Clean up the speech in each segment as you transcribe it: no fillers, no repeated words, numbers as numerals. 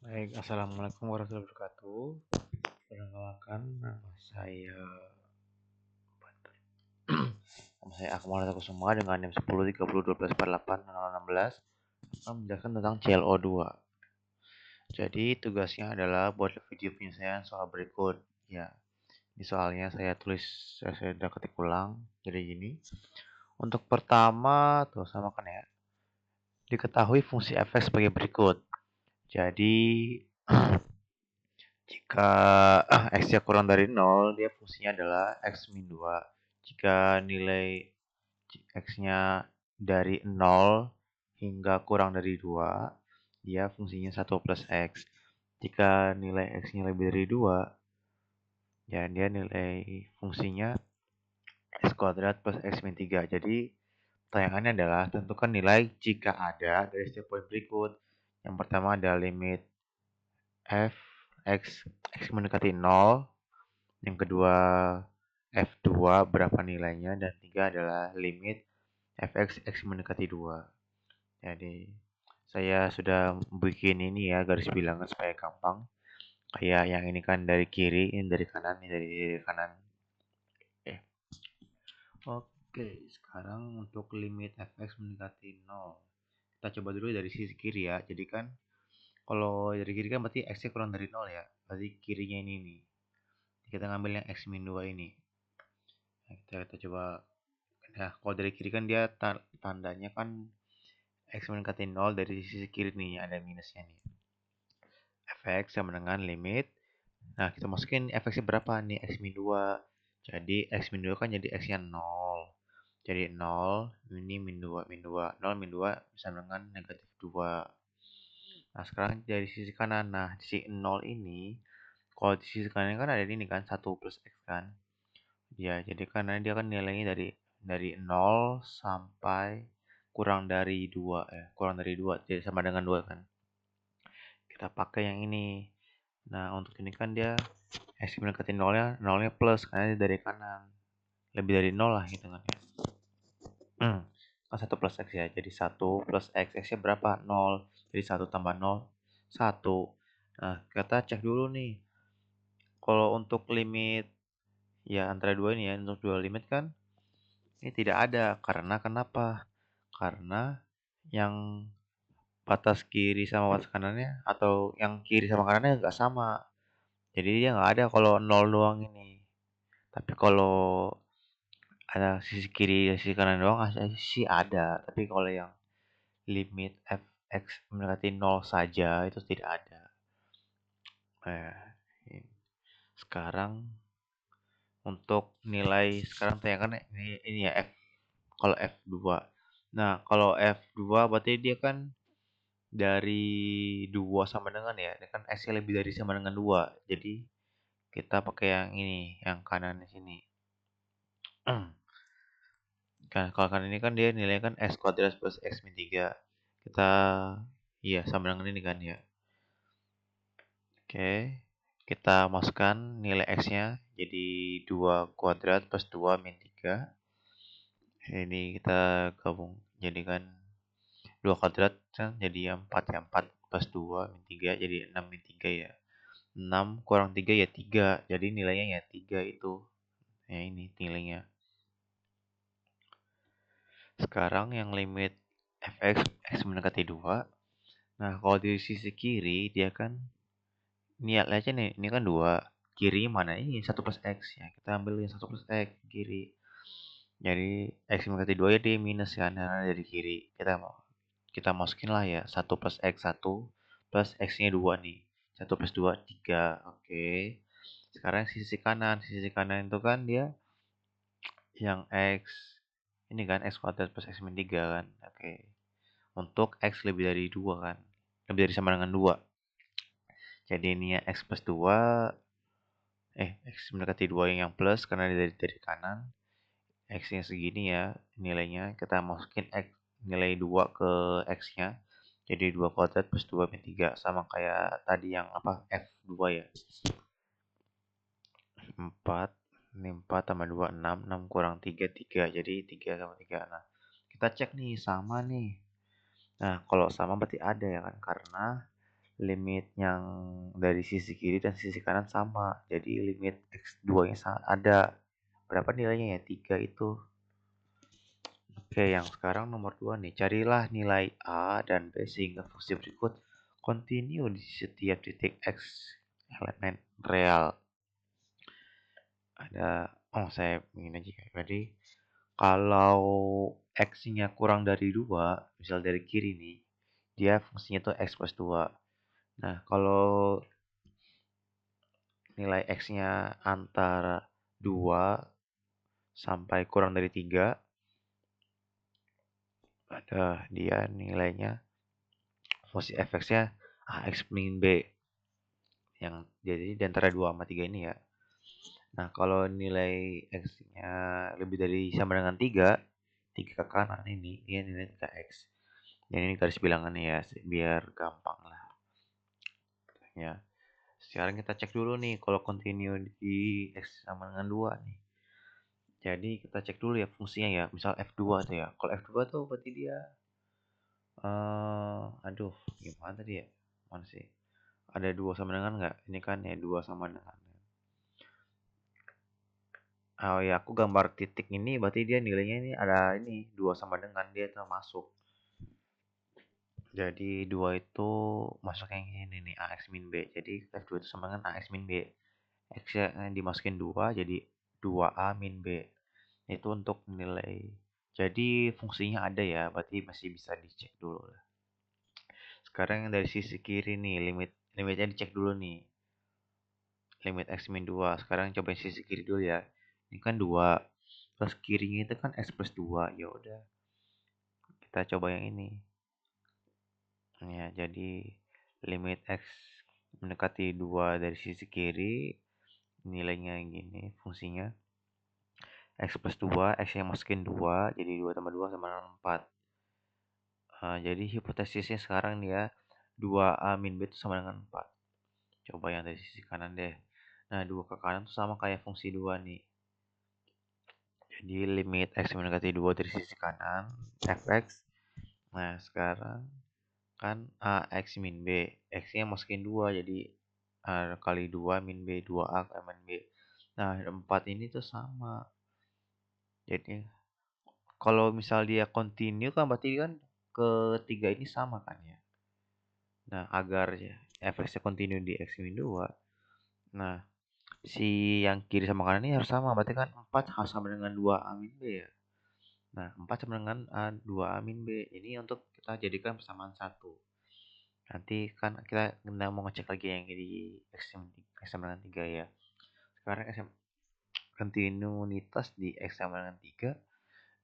Baik, assalamualaikum warahmatullahi wabarakatuh. Perkenalkan, nama saya Akmal Kusuma dengan NIM 103012480016 akan menjelaskan tentang CLO2. Jadi tugasnya adalah buat video penyelesaian soal berikut. Ya, di soalnya saya sudah ketik ulang. Jadi gini. Untuk pertama, tuh sama kan ya. Diketahui fungsi fx sebagai berikut. Jadi jika x-nya kurang dari 0, dia fungsinya adalah x min 2. Jika nilai x-nya dari 0 hingga kurang dari 2, dia fungsinya 1 plus x. Jika nilai x-nya lebih dari 2, ya dia nilai fungsinya x kuadrat plus x min 3. Jadi pertanyaannya adalah tentukan nilai jika ada dari setiap poin berikut. Yang pertama ada limit f x mendekati 0. Yang kedua f2 berapa nilainya, dan 3 adalah limit fx x mendekati 2. Jadi saya sudah bikin ini ya garis bilangan supaya gampang. Kayak yang ini kan dari kiri, ini dari kanan, ini dari kanan. Oke, sekarang untuk limit fx mendekati 0. Kita coba dulu dari sisi kiri ya. Jadi kan kalau dari kiri kan berarti x-nya kurang dari 0 ya. Berarti kirinya ini nih. Kita ngambil yang x min 2 ini. Nah, kita coba. Nah, kalau dari kiri kan dia tandanya kan x mendekati 0, dari sisi kiri nih ada minusnya nih. Fx sama dengan limit. Nah, kita masukin fx-nya berapa nih? X min 2. Jadi x min 2 kan jadi x-nya 0. Jadi 0, ini min 2, min 2. 0 min 2 sama dengan negatif 2. Nah, sekarang dari sisi kanan. Nah, di sisi 0 ini, kalau di sisi kanan kan ada ini kan, 1 plus x kan. Ya, jadi karena dia kan nilainya dari 0 sampai kurang dari 2 ya. Kurang dari 2, jadi sama dengan 2 kan. Kita pakai yang ini. Nah, untuk ini kan dia x mendekati 0-nya, 0-nya plus karena dia dari kanan. Lebih dari 0 lah gitu kan ya. Kan 1 plus x ya. Jadi 1 plus x. X-nya berapa? 0. Jadi 1 tambah 0, 1. Nah, kita cek dulu nih. Kalau untuk limit ya antara dua ini ya, untuk dua limit kan ini tidak ada. Karena kenapa? Karena yang batas kiri sama batas kanannya, atau yang kiri sama kanannya nggak sama. Jadi dia nggak ada kalau 0 doang ini. Tapi kalau ada sisi kiri dan sisi kanan doang sih ada. Tapi kalau yang limit fx mendekati 0 saja itu tidak ada. Nah, sekarang untuk nilai sekarang tanyakan ini ya f, kalau f2. Nah, kalau f2 berarti dia kan dari 2 sama dengan ya. Ini kan x-nya lebih dari sama dengan 2. Jadi kita pakai yang ini, yang kanan di sini. Kan kalau kanan ini kan dia nilainya kan x kuadrat plus x min 3. Kita iya sama dengan ini kan ya. Oke. Kita masukkan nilai x-nya jadi 2 kuadrat plus 2 min 3. Ini kita gabung jadikan 2 kuadrat kan jadi 4 ya. 4 plus 2 min 3 jadi 6 min 3 ya. 6 kurang 3 ya 3. Jadi nilainya ya 3 itu. Ya ini nilainya. Sekarang yang limit fx x mendekati 2. Nah, kalau di sisi kiri dia kan lihat aja nih, ini kan 2. Kiri mana ini 1 plus x ya. Kita ambil yang 1 plus x kiri. Jadi x mendekati 2 ya dia minus kan karena dari kiri. Kita masukin lah ya 1 plus x 1 plus x-nya 2 nih. 1 plus 2 3. Oke. Sekarang sisi kanan. Sisi kanan itu kan dia yang x ini kan x kuadrat plus x min 3 kan. Oke. Untuk x lebih dari 2 kan. Lebih dari sama dengan 2. Jadi ini ya x plus 2. X mendekati 2 yang plus karena dari kanan. X-nya segini ya nilainya. Kita masukin x nilai 2 ke x-nya. Jadi 2 kuadrat plus 2 min 3. Sama kayak tadi yang apa f2 ya. 4. Ini 4 tambah 2, 6. 6 kurang 3, 3. Jadi 3 sama 3. Nah, kita cek nih sama nih. Nah, kalau sama berarti ada ya kan. Karena limit yang dari sisi kiri dan sisi kanan sama. Jadi limit X2 nya ada. Berapa nilainya ya? 3 itu. Oke, yang sekarang nomor 2 nih. Carilah nilai A dan B sehingga fungsi berikut continue di setiap titik X elemen real. Ada, saya ingin aja. Berarti kalau X-nya kurang dari 2, misal dari kiri nih, dia fungsinya tuh X plus 2. Nah, kalau nilai X-nya antara 2 sampai kurang dari 3, ada dia nilainya fungsi fx-nya AX min B. Yang jadi di antara 2 sama 3 ini ya. Nah, kalau nilai X-nya lebih dari sama dengan 3, 3 ke kanan ini, dia nilai 3X. Jadi ini garis bilangannya ya, biar gampang lah. Ya, sekarang kita cek dulu nih, kalau continue di X sama dengan 2 nih. Jadi kita cek dulu ya fungsinya ya, misal F2 tuh ya. Kalau F2 tuh berarti dia, aduh, gimana tadi ya? Mana sih? Ada 2 sama dengan nggak? Ini kan ya 2 sama dengan. Oh ya, aku gambar titik ini berarti dia nilainya ini ada ini 2 sama dengan dia termasuk. Jadi 2 itu masuk yang ini nih AX min B. Jadi F2 itu sama dengan AX min B. X-nya dimasukin 2 jadi 2A min B. Itu untuk nilai. Jadi fungsinya ada ya, berarti masih bisa dicek dulu lah. Sekarang yang dari sisi kiri nih, limitnya dicek dulu nih. Limit X min 2. Sekarang coba sisi kiri dulu ya. Ini kan 2. Terus kirinya itu kan X plus 2. Ya udah, kita coba yang ini. Ya, jadi limit X mendekati 2 dari sisi kiri, nilainya gini fungsinya. X plus 2, X yang masukin 2, jadi 2 tambah 2 sama dengan 4. Jadi hipotesisnya sekarang nih ya, 2A min B itu sama dengan 4. Coba yang dari sisi kanan deh. Nah, 2 ke kanan tuh sama kayak fungsi 2 nih. Jadi limit X mendekati 2 dari sisi kanan, fx. Nah, sekarang kan AX min B. X-nya masukin 2, jadi kali 2 min B, 2A min B. Nah, 4 ini tuh sama. Jadi, kalau misal dia continue kan berarti kan ketiga ini sama kan ya. Nah, agar ya fx-nya continue di X min 2. Nah, si yang kiri sama kanan ini harus sama. Berarti kan 4 harus sama dengan 2A min B ya. Nah, 4 sama dengan 2A min B. Ini untuk kita jadikan persamaan 1. Nanti kan kita mau ngecek lagi yang di X sama dengan 3 ya. Sekarang kontinuitas di X sama dengan 3.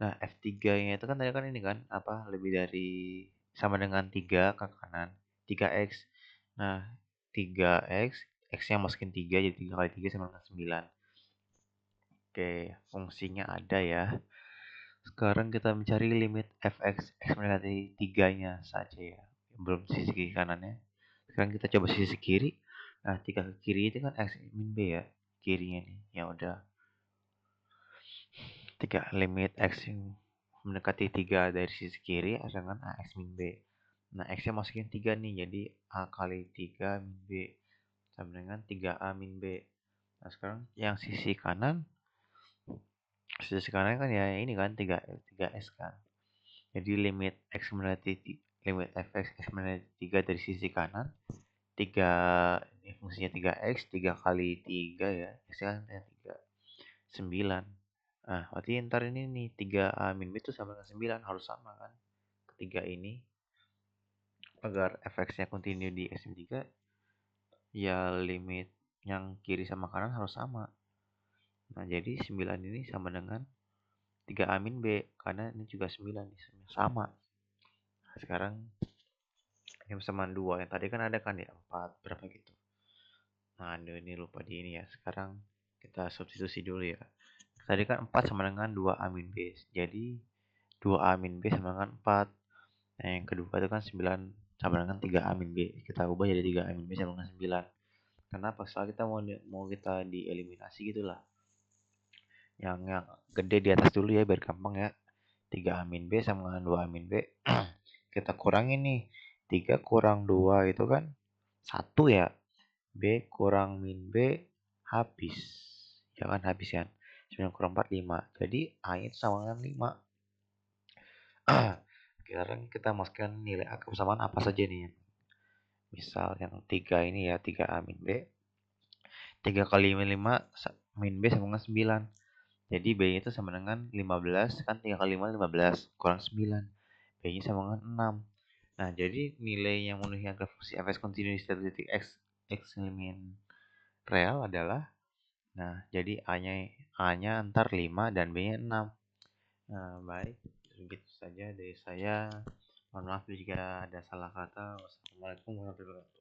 Nah, F3-nya itu kan tadi kan ini kan apa lebih dari sama dengan 3 ke kanan, 3X. Nah, 3X, X-nya masukin 3 jadi 3 kali 3 sama dengan 9. Oke, fungsinya ada ya. Sekarang kita mencari limit fx x mendekati 3-nya saja ya. Belum sisi kiri kanannya. Sekarang kita coba sisi kiri. Nah, 3 ke kiri itu kan x min b ya. Kirinya nih. Ya udah. 3 limit x yang mendekati 3 dari sisi kiri dengan ax min b. Nah, x-nya masukin 3 nih. Jadi a kali 3 min b sama dengan 3a min b. Nah, sekarang yang sisi kanan kan ya ini kan 3s kan. Jadi limit x mendekati limit fx x mendekati 3 dari sisi kanan. 3 ini fungsinya 3x, 3 kali 3 ya. X kan 3. 9. Nah, berarti ntar ini nih 3a min b itu sama dengan 9 harus sama kan. Ketiga ini agar fx-nya continue di x min 3 ya limit yang kiri sama kanan harus sama. Nah, jadi 9 ini sama dengan 3a min b karena ini juga 9 sama. Nah, sekarang yang sama 2 yang tadi kan ada kan ya 4 berapa gitu. Nah, ini lupa di ini ya. Sekarang kita substitusi dulu ya. Tadi kan 4 sama dengan 2a min b. Jadi 2a min b sama dengan 4. Nah, yang kedua itu kan 9 sama dengan 3a min b. Kita ubah jadi 3a min b sama dengan 9. Kenapa? Soalnya kita mau kita dieliminasi gitulah. Yang gede di atas dulu ya biar gampang ya. 3a min b sama dengan 2a min b. Kita kurangin nih. 3 kurang 2 itu kan 1 ya. B kurang min B habis. Ya kan habis kan. 9 kurang 4 5. Jadi A itu sama dengan 5. Sekarang kita masukkan nilai A kebersamaan apa saja nih. Misal yang 3 ini ya, 3A min B. 3 kali min 5 min B sama dengan 9. Jadi B itu sama dengan 15, kan 3 kali 5 15, kurang 9. B-nya sama dengan 6. Nah, jadi nilai yang memenuhi angka fungsi fx kontinu di setiap titik x min real adalah, nah, jadi A-nya antar 5 dan B-nya 6. Nah, baik. Begitu saja dari saya. Mohon maaf jika ada salah kata. Wassalamualaikum warahmatullahi wabarakatuh.